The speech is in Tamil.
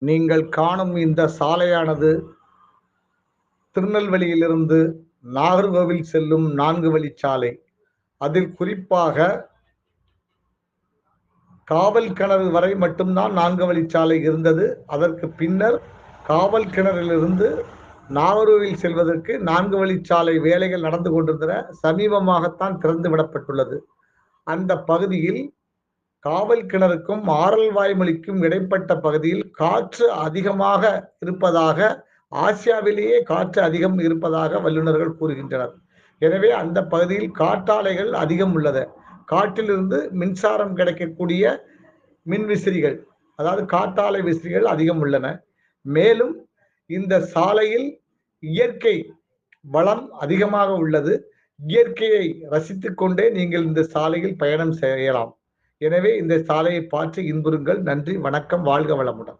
நீங்கள் காணும் இந்த சாலையானது திருநெல்வேலியிலிருந்து நாகர்கோவில் செல்லும் 4 வழிச்சாலை. அதில் குறிப்பாக காவல் கிணறு வரை மட்டும்தான் 4 வழிச்சாலை இருந்தது. அதற்கு பின்னர் காவல் கிணறிலிருந்து நாகர்கோவில் செல்வதற்கு 4 வழிச்சாலை வேலைகள் நடந்து கொண்டிருந்தன. சமீபமாகத்தான் திறந்து விடப்பட்டுள்ளது. அந்த பகுதியில் காவல் கிணறுக்கும் ஆரல்வாய்மொழிக்கும் இடைப்பட்ட பகுதியில் காற்று அதிகமாக இருப்பதாக, ஆசியாவிலேயே காற்று அதிகம் இருப்பதாக வல்லுநர்கள் கூறுகின்றனர். எனவே அந்த பகுதியில் காற்றாலைகள் அதிகம் உள்ளது. காற்றிலிருந்து மின்சாரம் கிடைக்கக்கூடிய மின்விசிறிகள், அதாவது காற்றாலை விசிறிகள் அதிகம் உள்ளன. மேலும் இந்த சாலையில் இயற்கை வளம் அதிகமாக உள்ளது. இயற்கையை ரசித்துக் கொண்டே நீங்கள் இந்த சாலையில் பயணம் செய்யலாம். எனவே இந்த சாலையை பார்த்து இன்புறுங்கள். நன்றி, வணக்கம், வாழ்க வளமுடன்.